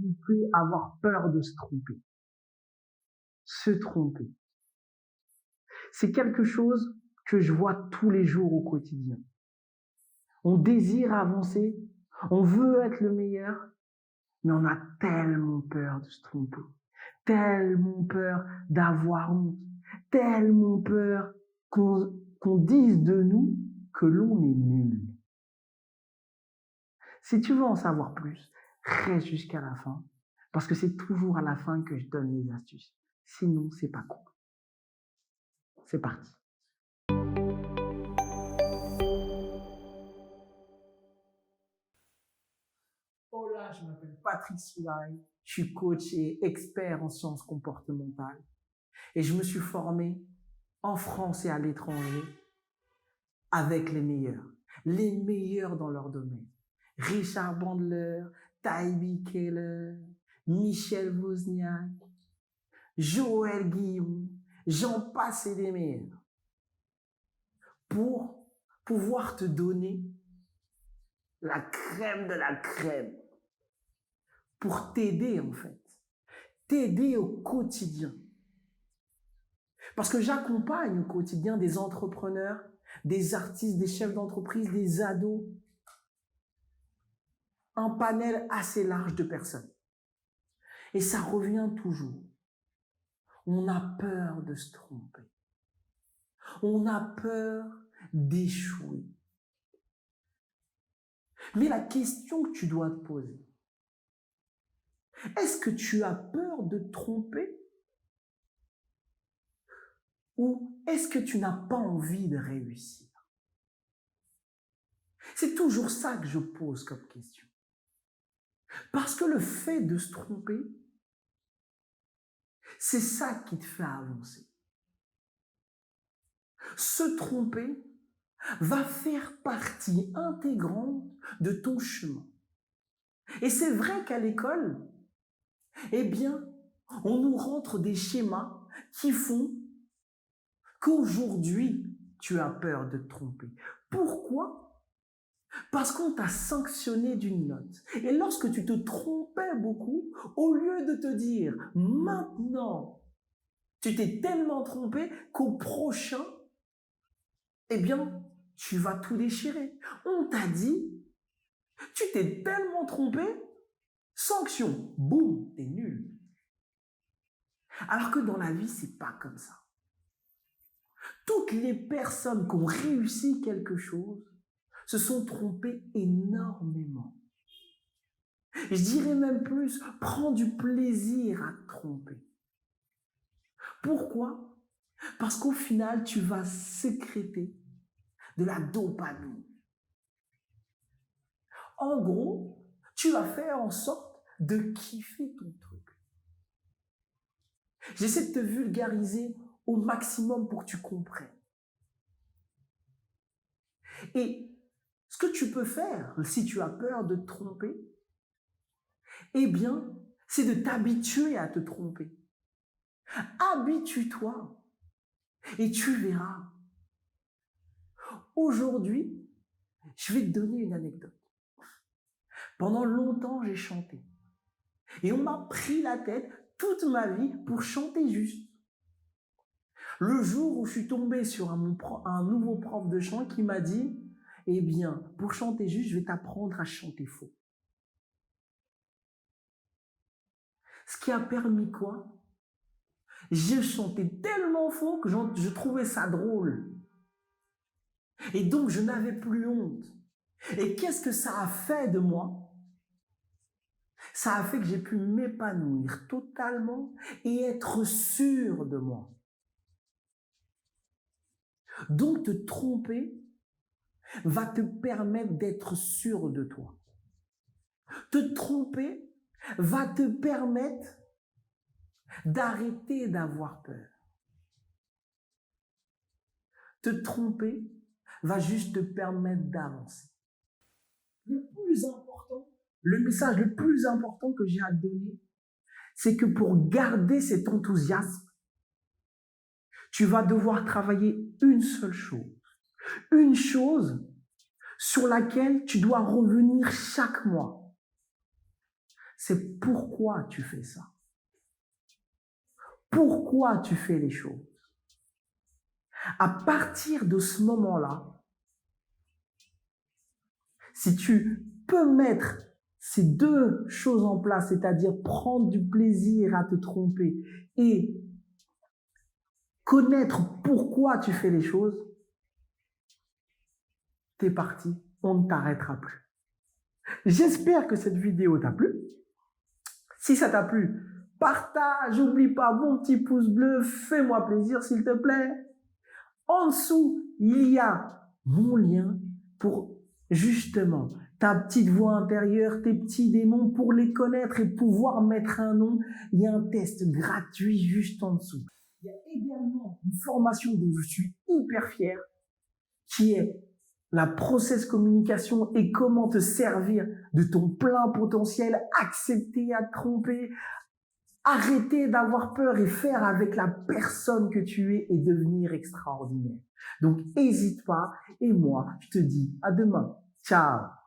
tromper, avoir peur de se tromper. Se tromper. C'est quelque chose que je vois tous les jours au quotidien. On désire avancer, on veut être le meilleur, mais on a tellement peur de se tromper, tellement peur d'avoir honte, tellement peur qu'on dise de nous que l'on est nul. Si tu veux en savoir plus, reste jusqu'à la fin, parce que c'est toujours à la fin que je donne les astuces. Sinon, c'est pas cool. C'est parti. Hola, je m'appelle Patrick Soulaye, je suis coach et expert en sciences comportementales et je me suis formé en France et à l'étranger avec les meilleurs dans leur domaine. Richard Bandler, Taibi Keller, Michel Wozniak, Joël Guillaume, j'en passe et des meilleurs, pour pouvoir te donner la crème de la crème, pour t'aider en fait, t'aider au quotidien. Parce que j'accompagne au quotidien des entrepreneurs, des artistes, des chefs d'entreprise, des ados, un panel assez large de personnes. Et ça revient toujours. On a peur de se tromper. On a peur d'échouer. Mais la question que tu dois te poser, est-ce que tu as peur de te tromper? Ou est-ce que tu n'as pas envie de réussir? C'est toujours ça que je pose comme question. Parce que le fait de se tromper, c'est ça qui te fait avancer. Se tromper va faire partie intégrante de ton chemin. Et c'est vrai qu'à l'école, eh bien, on nous rentre des schémas qui font qu'aujourd'hui, tu as peur de te tromper. Pourquoi? Parce qu'on t'a sanctionné d'une note. Et lorsque tu te trompais beaucoup, au lieu de te dire « maintenant, tu t'es tellement trompé qu'au prochain, eh bien, tu vas tout déchirer. » On t'a dit « tu t'es tellement trompé, sanction, boum, t'es nul. » Alors que dans la vie, c'est pas comme ça. Toutes les personnes qui ont réussi quelque chose se sont trompées énormément. Je dirais même plus, prends du plaisir à te tromper. Pourquoi? Parce qu'au final, tu vas sécréter de la dopamine. En gros, tu vas faire en sorte de kiffer ton truc. J'essaie de te vulgariser au maximum pour que tu comprennes. Et ce que tu peux faire, si tu as peur de te tromper, eh bien, c'est de t'habituer à te tromper. Habitue-toi et tu verras. Aujourd'hui, je vais te donner une anecdote. Pendant longtemps, j'ai chanté. Et on m'a pris la tête toute ma vie pour chanter juste. Le jour où je suis tombé sur un nouveau prof de chant qui m'a dit « Eh bien, pour chanter juste, je vais t'apprendre à chanter faux. » Ce qui a permis quoi? Je chantais tellement faux que je trouvais ça drôle. Et donc, je n'avais plus honte. Et qu'est-ce que ça a fait de moi? Ça a fait que j'ai pu m'épanouir totalement et être sûr de moi. Donc, te tromper va te permettre d'être sûr de toi. Te tromper va te permettre d'arrêter d'avoir peur. Te tromper va juste te permettre d'avancer. Le message le plus important que j'ai à te donner, c'est que pour garder cet enthousiasme, tu vas devoir travailler une seule chose. Une chose sur laquelle tu dois revenir chaque mois. c'est pourquoi tu fais ça. Pourquoi tu fais les choses. À partir de ce moment-là, si tu peux mettre ces deux choses en place, c'est-à-dire prendre du plaisir à te tromper et connaître pourquoi tu fais les choses, t'es parti, on ne t'arrêtera plus. J'espère que cette vidéo t'a plu. Si ça t'a plu, partage, n'oublie pas mon petit pouce bleu, fais-moi plaisir s'il te plaît. En dessous, il y a mon lien pour justement ta petite voix intérieure, tes petits démons, pour les connaître et pouvoir mettre un nom. Il y a un test gratuit juste en dessous. Il y a également une formation dont je suis hyper fier, qui est la process communication et comment te servir de ton plein potentiel, accepter à te tromper, arrêter d'avoir peur et faire avec la personne que tu es et devenir extraordinaire. Donc, n'hésite pas et moi, je te dis à demain. Ciao!